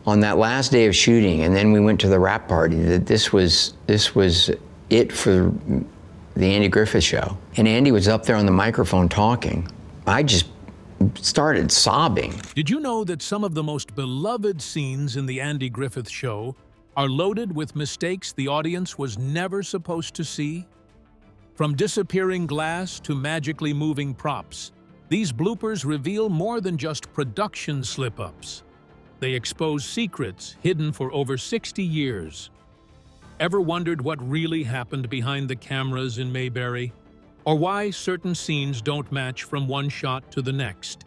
on that last day of shooting, and then we went to the wrap party, that this was it for the Andy Griffith Show. And Andy was up there on the microphone talking. I just started sobbing. Did you know that some of the most beloved scenes in the Andy Griffith Show are loaded with mistakes the audience was never supposed to see? From disappearing glass to magically moving props, these bloopers reveal more than just production slip-ups. They expose secrets hidden for over 60 years. Ever wondered what really happened behind the cameras in Mayberry? Or why certain scenes don't match from one shot to the next?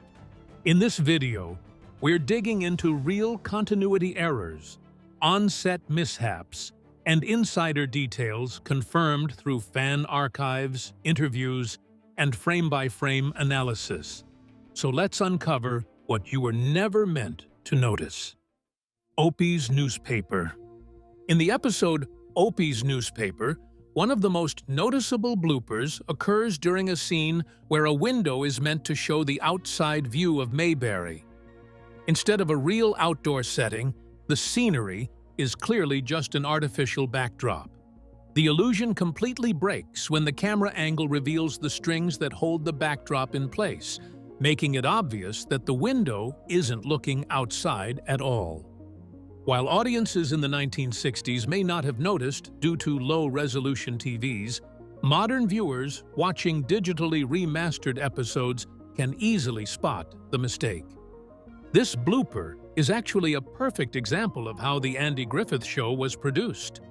In this video, we're digging into real continuity errors, on-set mishaps, and insider details confirmed through fan archives, interviews, and frame-by-frame analysis. So let's uncover what you were never meant to notice. Opie's newspaper. In the episode Opie's newspaper, one of the most noticeable bloopers occurs during a scene where a window is meant to show the outside view of Mayberry. Instead of a real outdoor setting, the scenery is clearly just an artificial backdrop. The illusion completely breaks when the camera angle reveals the strings that hold the backdrop in place, making it obvious that the window isn't looking outside at all. While audiences in the 1960s may not have noticed due to low-resolution TVs, modern viewers watching digitally remastered episodes can easily spot the mistake. This blooper is actually a perfect example of how the Andy Griffith Show was produced.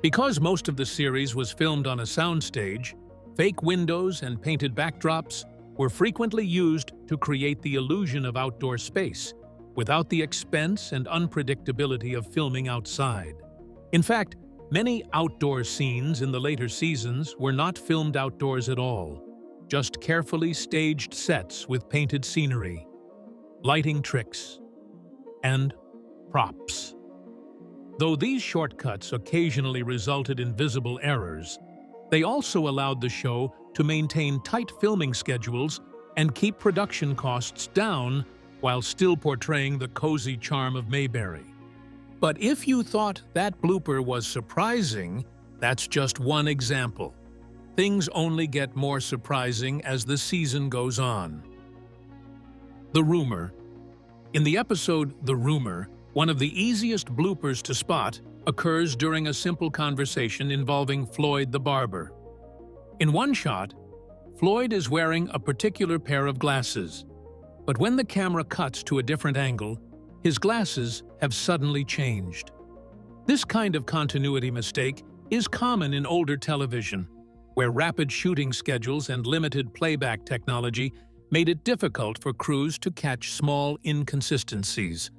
Because most of the series was filmed on a soundstage, fake windows and painted backdrops were frequently used to create the illusion of outdoor space, without the expense and unpredictability of filming outside. In fact, many outdoor scenes in the later seasons were not filmed outdoors at all, just carefully staged sets with painted scenery, lighting tricks, and props. Though these shortcuts occasionally resulted in visible errors, they also allowed the show to maintain tight filming schedules and keep production costs down while still portraying the cozy charm of Mayberry. But if you thought that blooper was surprising, that's just one example. Things only get more surprising as the season goes on. The Rumor. In the episode The Rumor, one of the easiest bloopers to spot occurs during a simple conversation involving Floyd the barber. In one shot, Floyd is wearing a particular pair of glasses, but when the camera cuts to a different angle, his glasses have suddenly changed. This kind of continuity mistake is common in older television, where rapid shooting schedules and limited playback technology made it difficult for crews to catch small inconsistencies.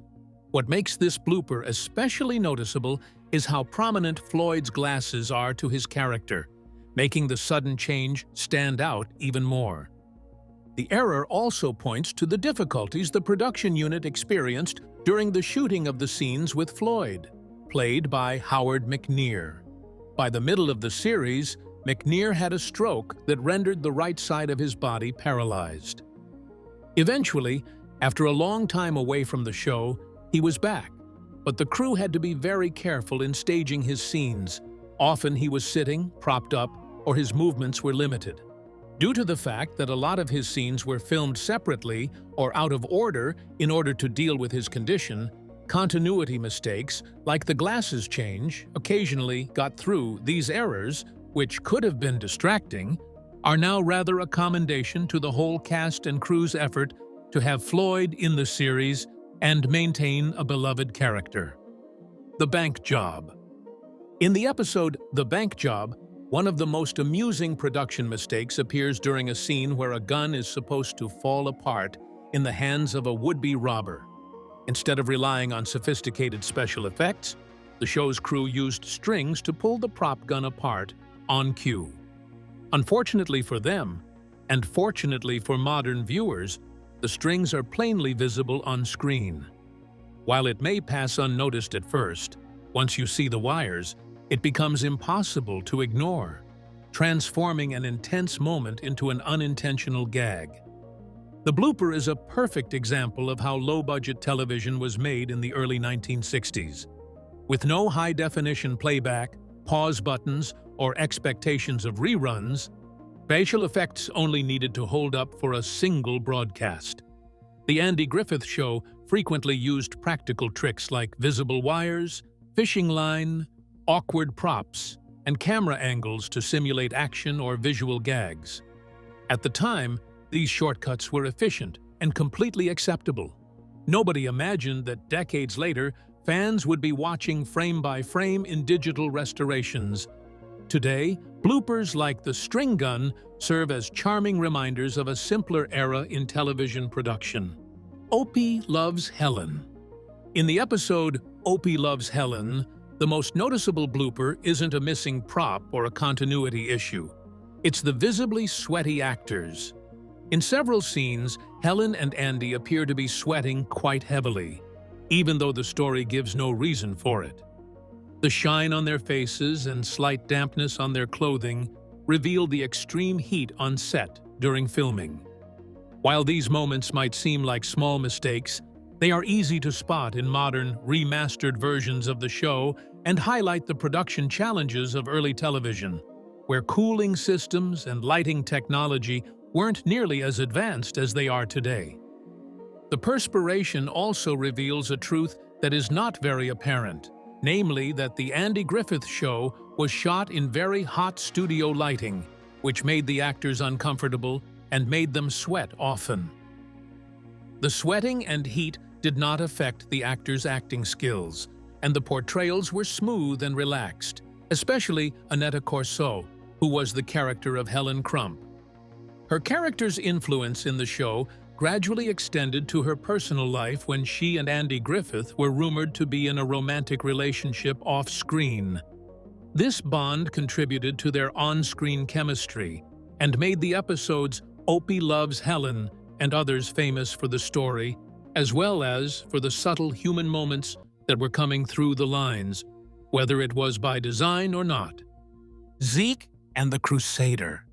What makes this blooper especially noticeable is how prominent Floyd's glasses are to his character, making the sudden change stand out even more. The error also points to the difficulties the production unit experienced during the shooting of the scenes with Floyd, played by Howard McNear. By the middle of the series, McNear had a stroke that rendered the right side of his body paralyzed. Eventually, after a long time away from the show, he was back, but the crew had to be very careful in staging his scenes. Often he was sitting, propped up, or his movements were limited. Due to the fact that a lot of his scenes were filmed separately or out of order in order to deal with his condition, continuity mistakes, like the glasses change, occasionally got through. These errors, which could have been distracting, are now rather a commendation to the whole cast and crew's effort to have Floyd in the series and maintain a beloved character. The Bank Job. In the episode The Bank Job, one of the most amusing production mistakes appears during a scene where a gun is supposed to fall apart in the hands of a would-be robber. Instead of relying on sophisticated special effects, the show's crew used strings to pull the prop gun apart on cue. Unfortunately for them, and fortunately for modern viewers, the strings are plainly visible on screen. While it may pass unnoticed at first, once you see the wires, it becomes impossible to ignore, transforming an intense moment into an unintentional gag. The blooper is a perfect example of how low-budget television was made in the early 1960s. With no high-definition playback, pause buttons, or expectations of reruns, special effects only needed to hold up for a single broadcast. The Andy Griffith Show frequently used practical tricks like visible wires, fishing line, awkward props, and camera angles to simulate action or visual gags. At the time, these shortcuts were efficient and completely acceptable. Nobody imagined that decades later, fans would be watching frame by frame in digital restorations. Today, bloopers like the string gun serve as charming reminders of a simpler era in television production. Opie loves Helen. In the episode Opie Loves Helen, the most noticeable blooper isn't a missing prop or a continuity issue. It's the visibly sweaty actors. In several scenes, Helen and Andy appear to be sweating quite heavily, even though the story gives no reason for it. The shine on their faces and slight dampness on their clothing reveal the extreme heat on set during filming. While these moments might seem like small mistakes, they are easy to spot in modern, remastered versions of the show and highlight the production challenges of early television, where cooling systems and lighting technology weren't nearly as advanced as they are today. The perspiration also reveals a truth that is not very apparent, namely that the Andy Griffith Show was shot in very hot studio lighting, which made the actors uncomfortable and made them sweat often. The sweating and heat did not affect the actors' acting skills, and the portrayals were smooth and relaxed, especially Annette Corso, who was the character of Helen Crump. Her character's influence in the show gradually extended to her personal life when she and Andy Griffith were rumored to be in a romantic relationship off-screen. This bond contributed to their on-screen chemistry and made the episodes Opie Loves Helen and others famous for the story, as well as for the subtle human moments that were coming through the lines, whether it was by design or not. Zeke and the Crusader.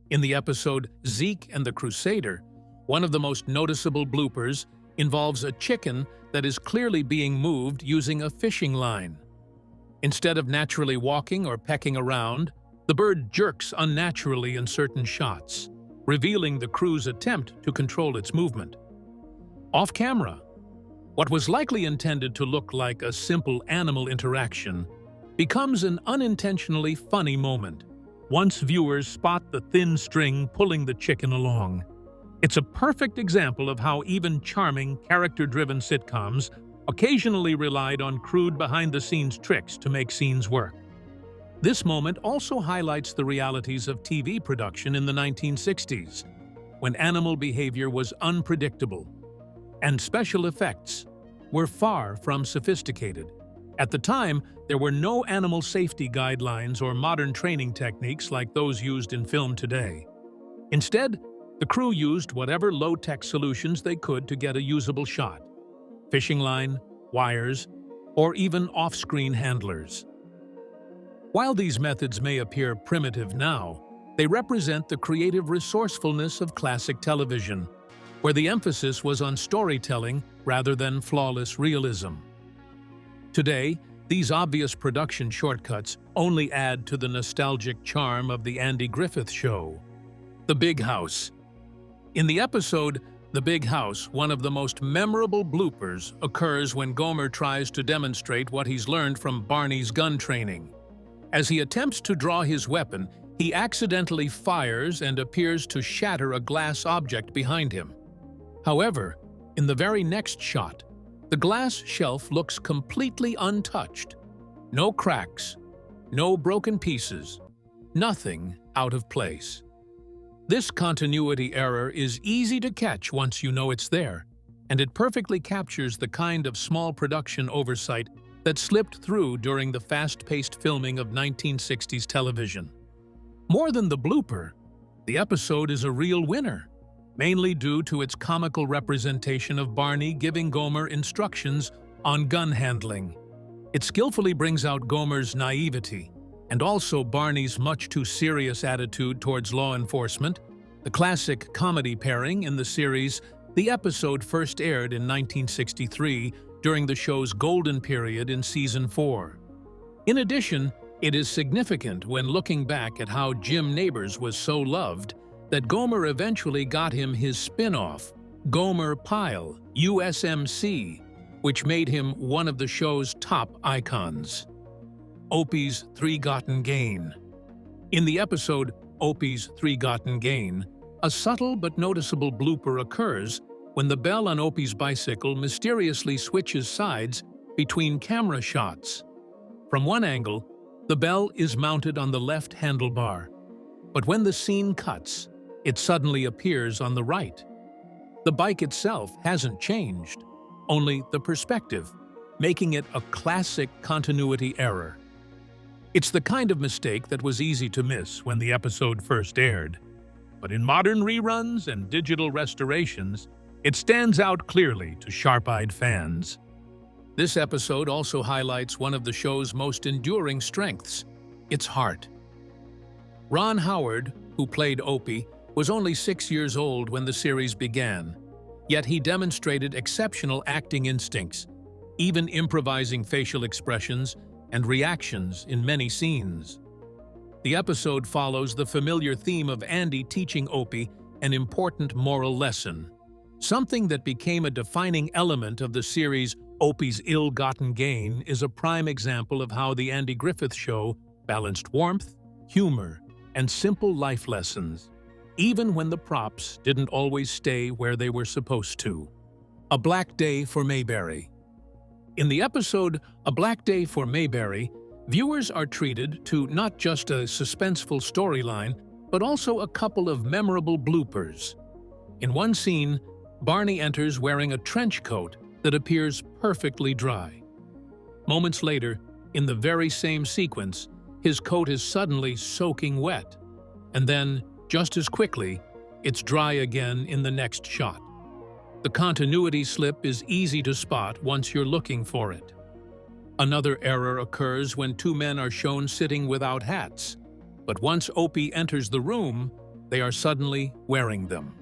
In the episode Zeke and the Crusader, one of the most noticeable bloopers involves a chicken that is clearly being moved using a fishing line. Instead of naturally walking or pecking around, the bird jerks unnaturally in certain shots, revealing the crew's attempt to control its movement. Off camera, what was likely intended to look like a simple animal interaction becomes an unintentionally funny moment once viewers spot the thin string pulling the chicken along. It's a perfect example of how even charming, character-driven sitcoms occasionally relied on crude behind-the-scenes tricks to make scenes work. This moment also highlights the realities of TV production in the 1960s, when animal behavior was unpredictable, and special effects were far from sophisticated. At the time, there were no animal safety guidelines or modern training techniques like those used in film today. Instead, the crew used whatever low-tech solutions they could to get a usable shot: fishing line, wires, or even off-screen handlers. While these methods may appear primitive now, they represent the creative resourcefulness of classic television, where the emphasis was on storytelling rather than flawless realism. Today, these obvious production shortcuts only add to the nostalgic charm of the Andy Griffith Show. The Big House. In the episode The Big House, one of the most memorable bloopers occurs when Gomer tries to demonstrate what he's learned from Barney's gun training. As he attempts to draw his weapon, he accidentally fires and appears to shatter a glass object behind him. However, in the very next shot, the glass shelf looks completely untouched. No cracks, no broken pieces, nothing out of place. This continuity error is easy to catch once you know it's there, and it perfectly captures the kind of small production oversight that slipped through during the fast-paced filming of 1960s television. More than the blooper, the episode is a real winner, mainly due to its comical representation of Barney giving Gomer instructions on gun handling. It skillfully brings out Gomer's naivety and also Barney's much too serious attitude towards law enforcement The classic comedy pairing in the series, the episode first aired in 1963 during the show's golden period in Season 4. In addition, it is significant when looking back at how Jim Nabors was so loved that Gomer eventually got him his spin-off, Gomer Pyle, USMC, which made him one of the show's top icons. Opie's Three-Gotten Gain. In the episode Opie's Three-Gotten Gain, a subtle but noticeable blooper occurs when the bell on Opie's bicycle mysteriously switches sides between camera shots. From one angle, the bell is mounted on the left handlebar, but when the scene cuts, it suddenly appears on the right. The bike itself hasn't changed, only the perspective, making it a classic continuity error. It's the kind of mistake that was easy to miss when the episode first aired, but in modern reruns and digital restorations, it stands out clearly to sharp-eyed fans. This episode also highlights one of the show's most enduring strengths, its heart. Ron Howard, who played Opie, was only 6 years old when the series began, yet he demonstrated exceptional acting instincts, even improvising facial expressions and reactions in many scenes. The episode follows the familiar theme of Andy teaching Opie an important moral lesson, something that became a defining element of the series. Opie's Ill-Gotten Gain is a prime example of how the Andy Griffith Show balanced warmth, humor, and simple life lessons, even when the props didn't always stay where they were supposed to. A Black Day for Mayberry. In the episode A Black Day for Mayberry, viewers are treated to not just a suspenseful storyline, but also a couple of memorable bloopers. In one scene, Barney enters wearing a trench coat that appears perfectly dry. Moments later, in the very same sequence, his coat is suddenly soaking wet, and then, just as quickly, it's dry again in the next shot. The continuity slip is easy to spot once you're looking for it. Another error occurs when two men are shown sitting without hats, but once Opie enters the room, they are suddenly wearing them.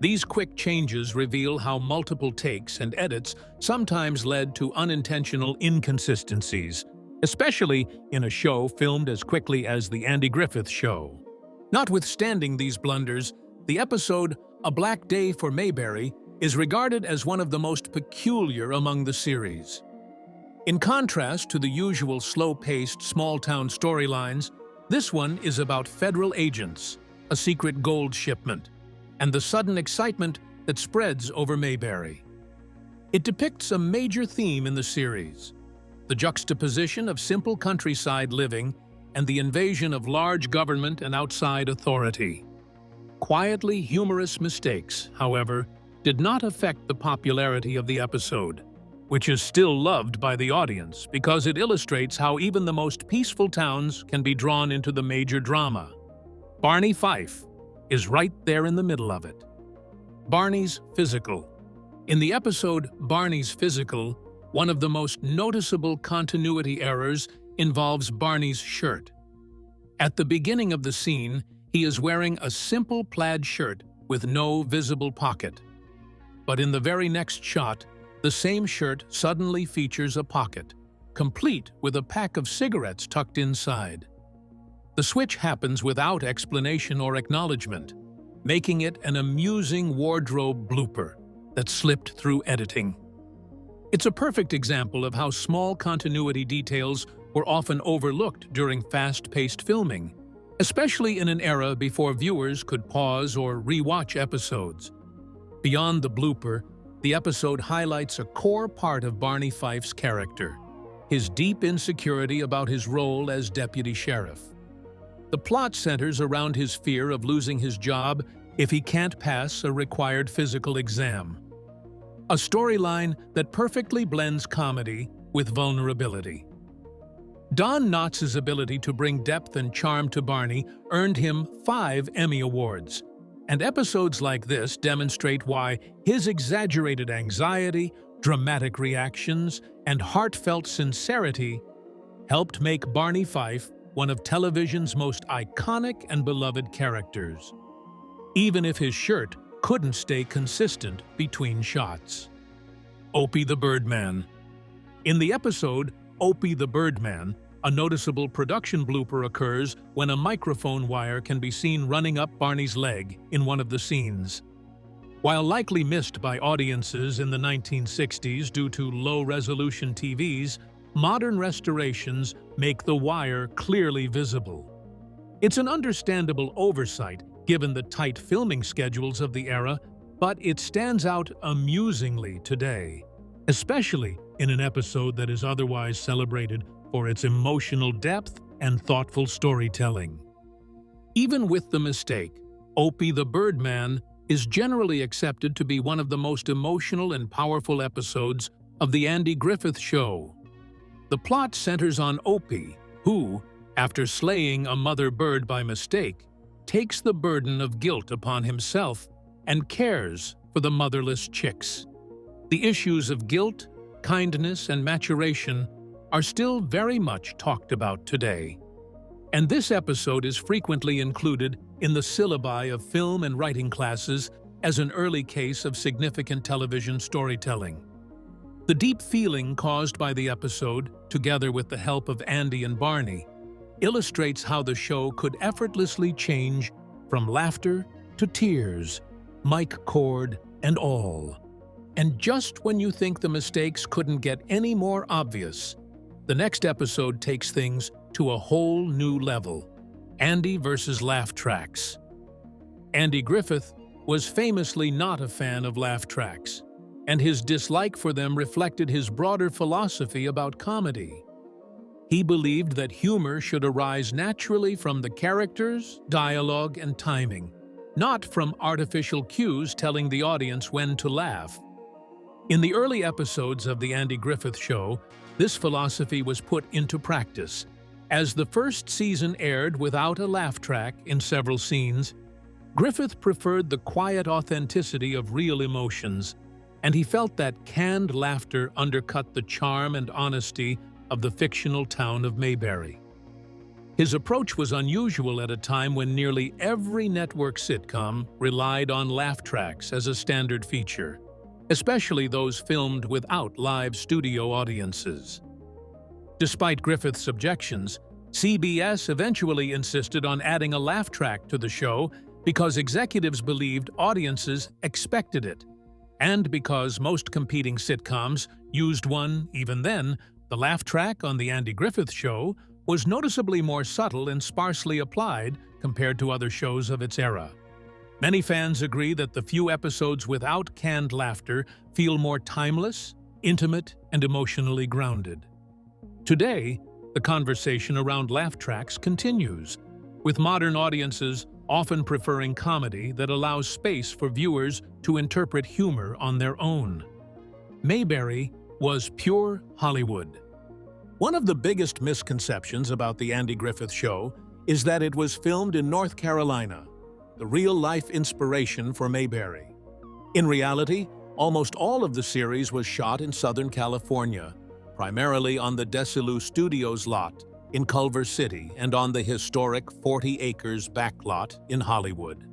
These quick changes reveal how multiple takes and edits sometimes led to unintentional inconsistencies, especially in a show filmed as quickly as The Andy Griffith Show. Notwithstanding these blunders, the episode A Black Day for Mayberry is regarded as one of the most peculiar among the series. In contrast to the usual slow-paced, small-town storylines, this one is about federal agents, a secret gold shipment, and the sudden excitement that spreads over Mayberry. It depicts a major theme in the series: the juxtaposition of simple countryside living and the invasion of large government and outside authority. Quietly humorous mistakes, however, did not affect the popularity of the episode, which is still loved by the audience because it illustrates how even the most peaceful towns can be drawn into the major drama. Barney Fife is right there in the middle of it. Barney's Physical. In the episode Barney's Physical, one of the most noticeable continuity errors involves Barney's shirt. At the beginning of the scene, he is wearing a simple plaid shirt with no visible pocket. But in the very next shot, the same shirt suddenly features a pocket, complete with a pack of cigarettes tucked inside. The switch happens without explanation or acknowledgement, making it an amusing wardrobe blooper that slipped through editing. It's a perfect example of how small continuity details were often overlooked during fast-paced filming, especially in an era before viewers could pause or re-watch episodes. Beyond the blooper, the episode highlights a core part of Barney Fife's character, his deep insecurity about his role as deputy sheriff. The plot centers around his fear of losing his job if he can't pass a required physical exam. A storyline that perfectly blends comedy with vulnerability. Don Knotts' ability to bring depth and charm to Barney earned him 5 Emmy Awards, and episodes like this demonstrate why his exaggerated anxiety, dramatic reactions, and heartfelt sincerity helped make Barney Fife one of television's most iconic and beloved characters. even if his shirt couldn't stay consistent between shots. Opie the Birdman. In the episode Opie the Birdman, a noticeable production blooper occurs when a microphone wire can be seen running up Barney's leg in one of the scenes. While likely missed by audiences in the 1960s due to low-resolution TVs, modern restorations make the wire clearly visible. It's an understandable oversight given the tight filming schedules of the era, but it stands out amusingly today, especially in an episode that is otherwise celebrated for its emotional depth and thoughtful storytelling. Even with the mistake, Opie the Birdman is generally accepted to be one of the most emotional and powerful episodes of The Andy Griffith Show. The plot centers on Opie, who, after slaying a mother bird by mistake, takes the burden of guilt upon himself and cares for the motherless chicks. The issues of guilt, kindness, and maturation are still very much talked about today. And this episode is frequently included in the syllabi of film and writing classes as an early case of significant television storytelling. The deep feeling caused by the episode, together with the help of Andy and Barney, illustrates how the show could effortlessly change from laughter to tears, mic cord and all. And just when you think the mistakes couldn't get any more obvious, the next episode takes things to a whole new level. Andy versus laugh tracks. Andy Griffith was famously not a fan of laugh tracks, and his dislike for them reflected his broader philosophy about comedy. He believed that humor should arise naturally from the characters, dialogue, and timing, not from artificial cues telling the audience when to laugh. In the early episodes of The Andy Griffith Show, this philosophy was put into practice. As the first season aired without a laugh track in several scenes, Griffith preferred the quiet authenticity of real emotions, and he felt that canned laughter undercut the charm and honesty of the fictional town of Mayberry. His approach was unusual at a time when nearly every network sitcom relied on laugh tracks as a standard feature, especially those filmed without live studio audiences. Despite Griffith's objections, CBS eventually insisted on adding a laugh track to the show because executives believed audiences expected it, and because most competing sitcoms used one even then. The laugh track on The Andy Griffith Show was noticeably more subtle and sparsely applied compared to other shows of its era. Many fans agree that the few episodes without canned laughter feel more timeless, intimate, and emotionally grounded. Today, the conversation around laugh tracks continues, with modern audiences often preferring comedy that allows space for viewers to interpret humor on their own. Mayberry was pure Hollywood. One of the biggest misconceptions about The Andy Griffith Show is that it was filmed in North Carolina, the real-life inspiration for Mayberry. In reality, almost all of the series was shot in Southern California, primarily on the Desilu Studios lot in Culver City and on the historic 40 Acres backlot in Hollywood.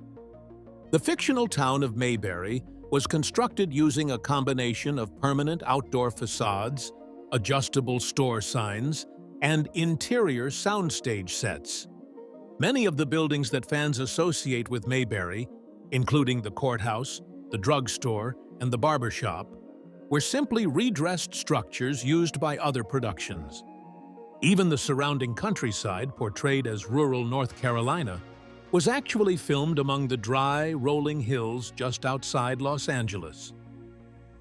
The fictional town of Mayberry was constructed using a combination of permanent outdoor facades, adjustable store signs, and interior soundstage sets. Many of the buildings that fans associate with Mayberry, including the courthouse, the drugstore, and the barbershop, were simply redressed structures used by other productions. Even the surrounding countryside, portrayed as rural North Carolina, was actually filmed among the dry, rolling hills just outside Los Angeles.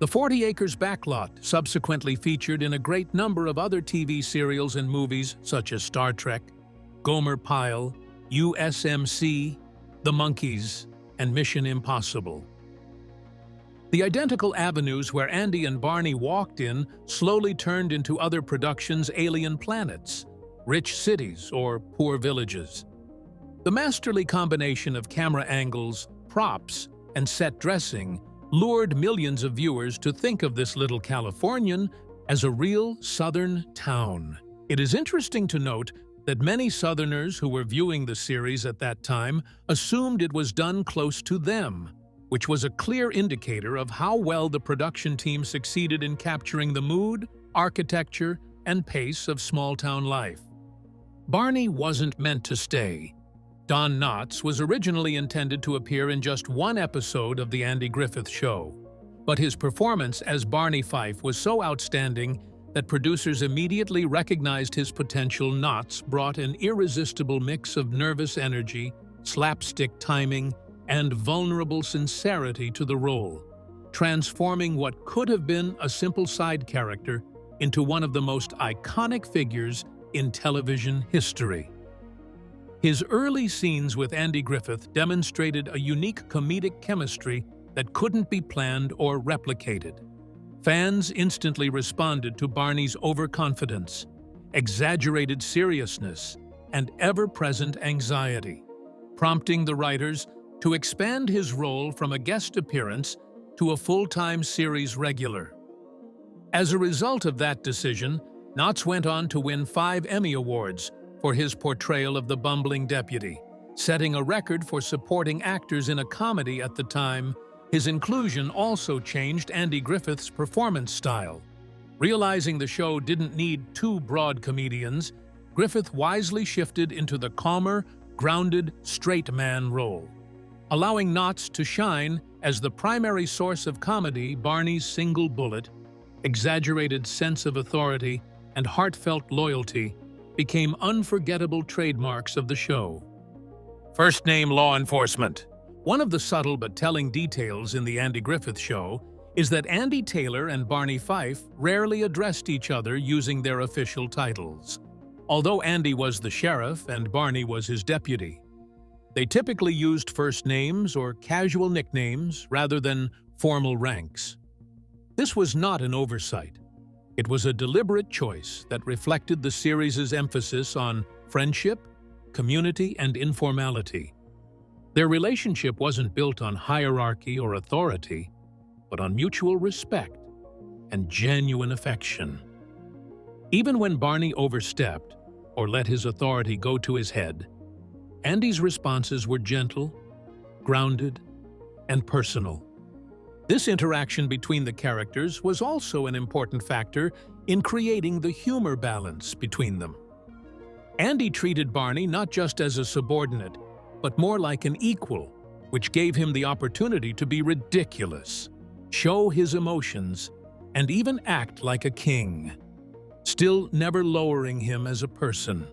The 40 Acres backlot subsequently featured in a great number of other TV serials and movies such as Star Trek, Gomer Pyle, USMC, The Monkees, and Mission Impossible. The identical avenues where Andy and Barney walked in slowly turned into other productions' alien planets, rich cities, or poor villages. The masterly combination of camera angles, props, and set dressing lured millions of viewers to think of this little Californian as a real southern town. It is interesting to note that many Southerners who were viewing the series at that time assumed it was done close to them, which was a clear indicator of how well the production team succeeded in capturing the mood, architecture, and pace of small-town life. Barney wasn't meant to stay. Don Knotts was originally intended to appear in just one episode of The Andy Griffith Show, but his performance as Barney Fife was so outstanding that producers immediately recognized his potential. Knotts brought an irresistible mix of nervous energy, slapstick timing, and vulnerable sincerity to the role, transforming what could have been a simple side character into one of the most iconic figures in television history. His early scenes with Andy Griffith demonstrated a unique comedic chemistry that couldn't be planned or replicated. Fans instantly responded to Barney's overconfidence, exaggerated seriousness, and ever-present anxiety, prompting the writers to expand his role from a guest appearance to a full-time series regular. As a result of that decision, Knotts went on to win 5 Emmy Awards for his portrayal of the bumbling deputy, setting a record for supporting actors in a comedy at the time. His inclusion also changed Andy Griffith's performance style. Realizing the show didn't need 2 broad comedians, Griffith wisely shifted into the calmer, grounded, straight man role, allowing Knotts to shine as the primary source of comedy. Barney's single bullet, exaggerated sense of authority, and heartfelt loyalty became unforgettable trademarks of the show. First-name law enforcement. One of the subtle but telling details in The Andy Griffith Show is that Andy Taylor and Barney Fife rarely addressed each other using their official titles, although Andy was the sheriff and Barney was his deputy. They typically used first names or casual nicknames rather than formal ranks. This was not an oversight. It was a deliberate choice that reflected the series' emphasis on friendship, community, and informality. Their relationship wasn't built on hierarchy or authority, but on mutual respect and genuine affection. Even when Barney overstepped or let his authority go to his head, Andy's responses were gentle, grounded, and personal. This interaction between the characters was also an important factor in creating the humor balance between them. Andy treated Barney not just as a subordinate, but more like an equal, which gave him the opportunity to be ridiculous, show his emotions, and even act like a king, still never lowering him as a person.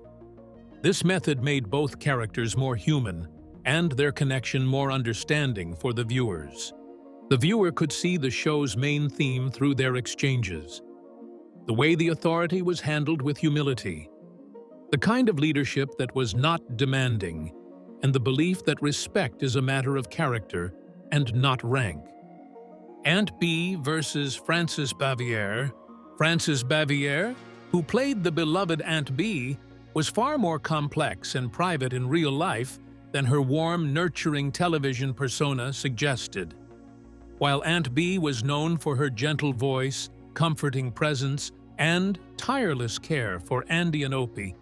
This method made both characters more human and their connection more understanding for the viewers. The viewer could see the show's main theme through their exchanges, the way the authority was handled with humility, the kind of leadership that was not demanding, and the belief that respect is a matter of character and not rank. Aunt B versus Frances Bavière. Frances Bavière, who played the beloved Aunt B, was far more complex and private in real life than her warm, nurturing television persona suggested. While Aunt B was known for her gentle voice, comforting presence, and tireless care for Andy and Opie,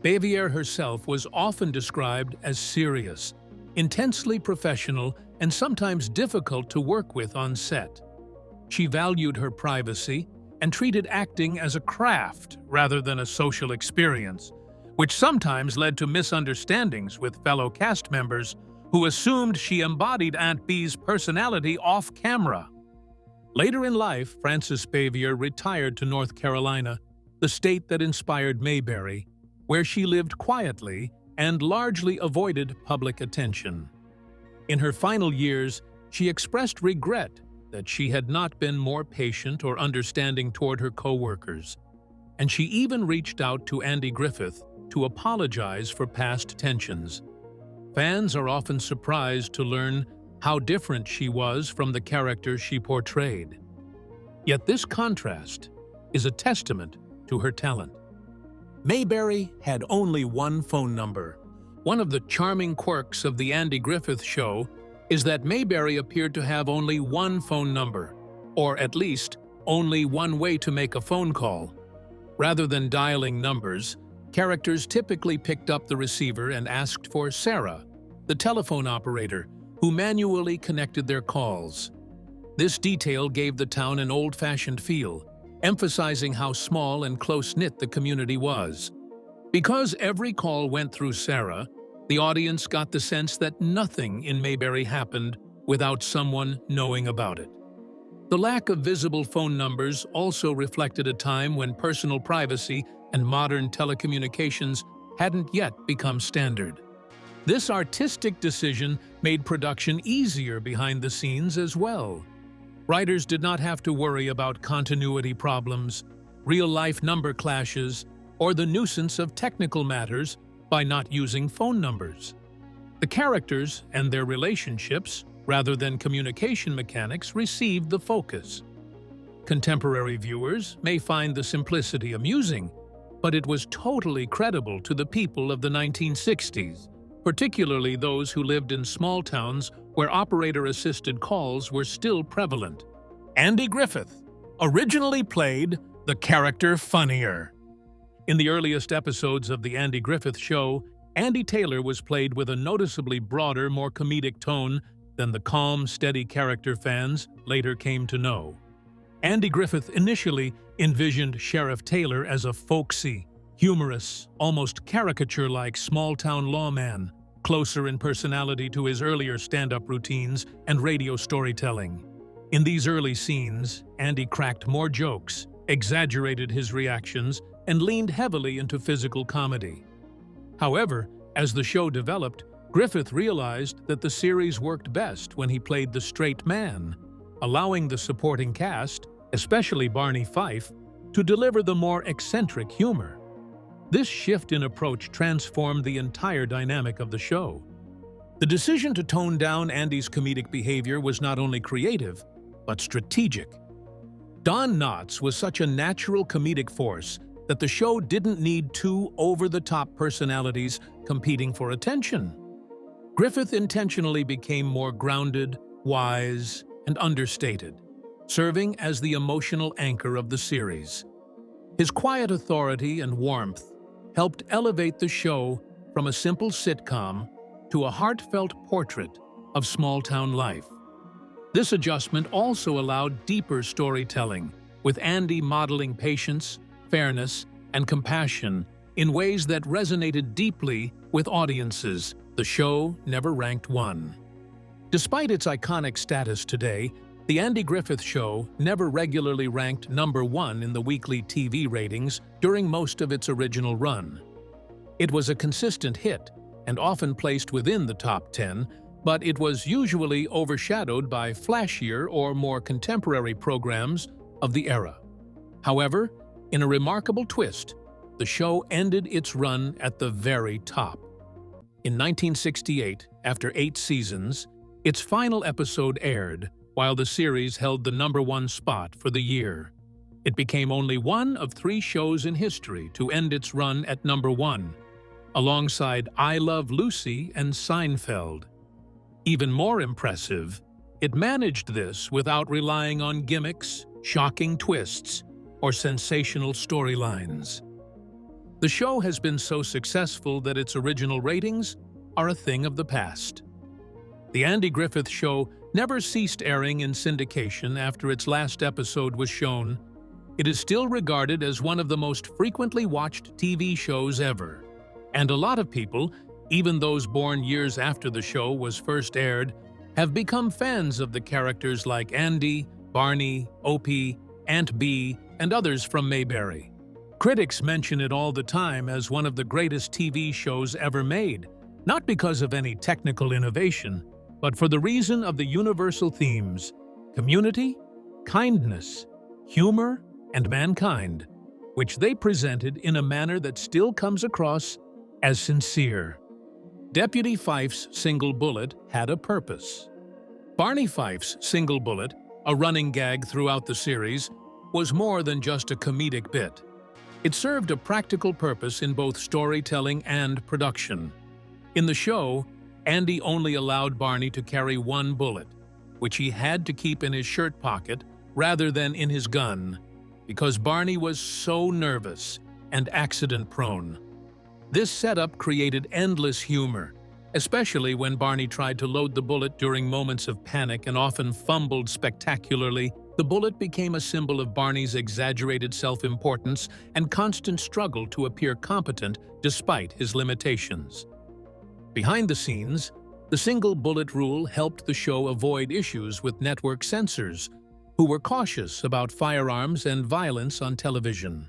Bavière herself was often described as serious, intensely professional, and sometimes difficult to work with on set. She valued her privacy and treated acting as a craft rather than a social experience, which sometimes led to misunderstandings with fellow cast members who assumed she embodied Aunt B's personality off-camera. Later in life, Frances Bavière retired to North Carolina, the state that inspired Mayberry, where she lived quietly and largely avoided public attention. In her final years, she expressed regret that she had not been more patient or understanding toward her co-workers, and she even reached out to Andy Griffith to apologize for past tensions. Fans are often surprised to learn how different she was from the character she portrayed. Yet this contrast is a testament to her talent. Mayberry had only one phone number. One of the charming quirks of The Andy Griffith Show is that Mayberry appeared to have only one phone number, or at least only one way to make a phone call. Rather than dialing numbers, characters typically picked up the receiver and asked for Sarah, the telephone operator, who manually connected their calls. This detail gave the town an old-fashioned feel, emphasizing how small and close-knit the community was. Because every call went through Sarah, the audience got the sense that nothing in Mayberry happened without someone knowing about it. The lack of visible phone numbers also reflected a time when personal privacy and modern telecommunications hadn't yet become standard. This artistic decision made production easier behind the scenes as well. Writers did not have to worry about continuity problems, real-life number clashes, or the nuisance of technical matters by not using phone numbers. The characters and their relationships, rather than communication mechanics, received the focus. Contemporary viewers may find the simplicity amusing, but it was totally credible to the people of the 1960s, particularly those who lived in small towns where operator-assisted calls were still prevalent. Andy Griffith originally played the character Funnier. In the earliest episodes of The Andy Griffith Show, Andy Taylor was played with a noticeably broader, more comedic tone than the calm, steady character fans later came to know. Andy Griffith initially envisioned Sheriff Taylor as a folksy, humorous, almost caricature-like small-town lawman, closer in personality to his earlier stand-up routines and radio storytelling. In these early scenes, Andy cracked more jokes, exaggerated his reactions, and leaned heavily into physical comedy. However, as the show developed, Griffith realized that the series worked best when he played the straight man, allowing the supporting cast, especially Barney Fife, to deliver the more eccentric humor. This shift in approach transformed the entire dynamic of the show. The decision to tone down Andy's comedic behavior was not only creative, but strategic. Don Knotts was such a natural comedic force that the show didn't need two over-the-top personalities competing for attention. Griffith intentionally became more grounded, wise, and understated, serving as the emotional anchor of the series. His quiet authority and warmth helped elevate the show from a simple sitcom to a heartfelt portrait of small-town life. This adjustment also allowed deeper storytelling, with Andy modeling patience, fairness, and compassion in ways that resonated deeply with audiences. The show never ranked one. Despite its iconic status today, The Andy Griffith Show never regularly ranked #1 in the weekly TV ratings during most of its original run. It was a consistent hit and often placed within the top 10, but it was usually overshadowed by flashier or more contemporary programs of the era. However, in a remarkable twist, the show ended its run at the very top. In 1968, after 8 seasons, its final episode aired, while the series held the #1 spot for the year. It became only one of 3 shows in history to end its run at #1, alongside I Love Lucy and Seinfeld. Even more impressive, it managed this without relying on gimmicks, shocking twists, or sensational storylines. The show has been so successful that its original ratings are a thing of the past. The Andy Griffith Show never ceased airing in syndication after its last episode was shown. It is still regarded as one of the most frequently watched TV shows ever. And a lot of people, even those born years after the show was first aired, have become fans of the characters like Andy, Barney, Opie, Aunt Bee, and others from Mayberry. Critics mention it all the time as one of the greatest TV shows ever made, not because of any technical innovation, but for the reason of the universal themes: community, kindness, humor, and mankind, which they presented in a manner that still comes across as sincere. Deputy Fife's single bullet had a purpose. Barney Fife's single bullet, a running gag throughout the series, was more than just a comedic bit. It served a practical purpose in both storytelling and production. In the show, Andy only allowed Barney to carry one bullet, which he had to keep in his shirt pocket rather than in his gun, because Barney was so nervous and accident-prone. This setup created endless humor, especially when Barney tried to load the bullet during moments of panic and often fumbled spectacularly. The bullet became a symbol of Barney's exaggerated self-importance and constant struggle to appear competent despite his limitations. Behind the scenes, the single bullet rule helped the show avoid issues with network censors, who were cautious about firearms and violence on television.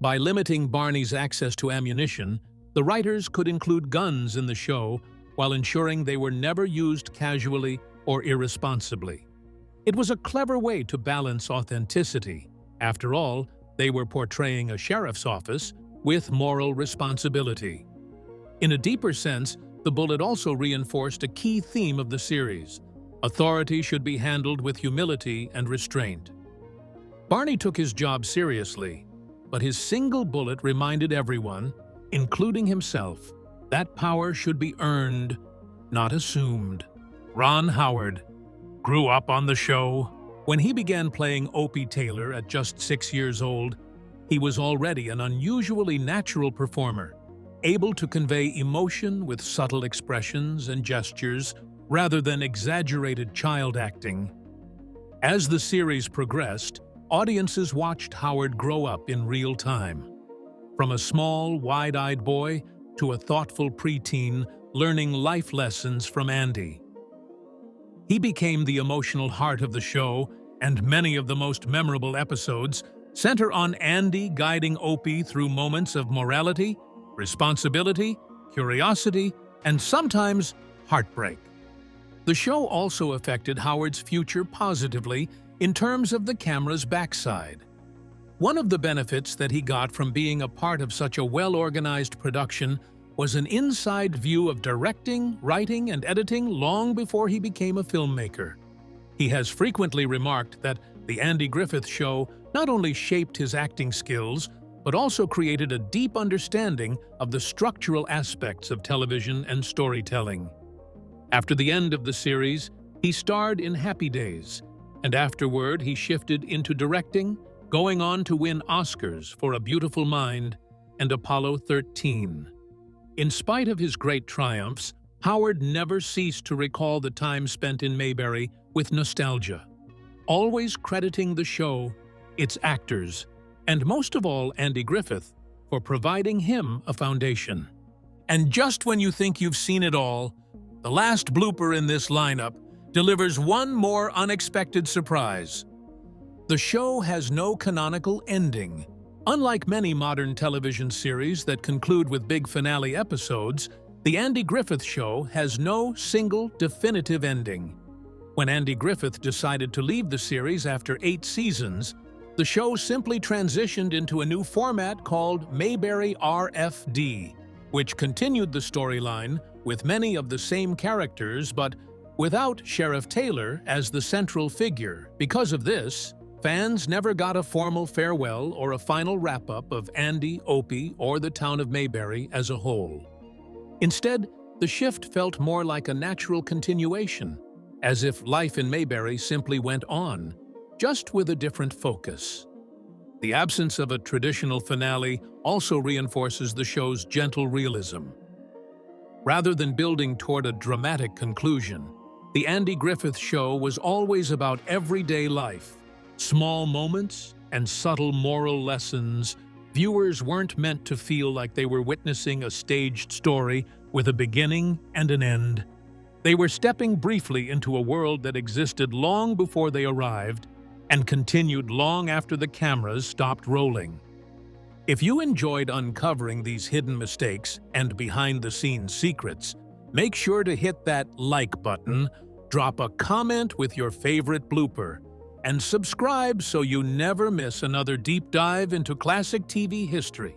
By limiting Barney's access to ammunition, the writers could include guns in the show while ensuring they were never used casually or irresponsibly. It was a clever way to balance authenticity. After all, they were portraying a sheriff's office with moral responsibility. In a deeper sense, the bullet also reinforced a key theme of the series. Authority should be handled with humility and restraint. Barney took his job seriously, but his single bullet reminded everyone, including himself, that power should be earned, not assumed. Ron Howard grew up on the show. When he began playing Opie Taylor at just 6 years old, he was already an unusually natural performer, able to convey emotion with subtle expressions and gestures rather than exaggerated child acting. As the series progressed, audiences watched Howard grow up in real time. From a small, wide-eyed boy to a thoughtful preteen learning life lessons from Andy. He became the emotional heart of the show, and many of the most memorable episodes center on Andy guiding Opie through moments of morality, responsibility, curiosity, and sometimes heartbreak. The show also affected Howard's future positively in terms of the camera's backside. One of the benefits that he got from being a part of such a well-organized production was an inside view of directing, writing, and editing long before he became a filmmaker. He has frequently remarked that The Andy Griffith Show not only shaped his acting skills, but also created a deep understanding of the structural aspects of television and storytelling. After the end of the series, he starred in Happy Days, and afterward he shifted into directing, going on to win Oscars for A Beautiful Mind and Apollo 13. In spite of his great triumphs, Howard never ceased to recall the time spent in Mayberry with nostalgia, always crediting the show, its actors, and most of all Andy Griffith, for providing him a foundation. And just when you think you've seen it all, the last blooper in this lineup delivers one more unexpected surprise. The show has no canonical ending. Unlike many modern television series that conclude with big finale episodes, The Andy Griffith Show has no single definitive ending. When Andy Griffith decided to leave the series after 8 seasons, the show simply transitioned into a new format called Mayberry RFD, which continued the storyline with many of the same characters but without Sheriff Taylor as the central figure. Because of this, fans never got a formal farewell or a final wrap-up of Andy, Opie, or the town of Mayberry as a whole. Instead, the shift felt more like a natural continuation, as if life in Mayberry simply went on, just with a different focus. The absence of a traditional finale also reinforces the show's gentle realism. Rather than building toward a dramatic conclusion, The Andy Griffith Show was always about everyday life. Small moments and subtle moral lessons. Viewers weren't meant to feel like they were witnessing a staged story with a beginning and an end. They were stepping briefly into a world that existed long before they arrived and continued long after the cameras stopped rolling. If you enjoyed uncovering these hidden mistakes and behind-the-scenes secrets, make sure to hit that like button, drop a comment with your favorite blooper, and subscribe so you never miss another deep dive into classic TV history.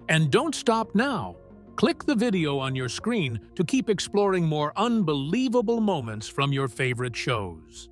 And don't stop now. Click the video on your screen to keep exploring more unbelievable moments from your favorite shows.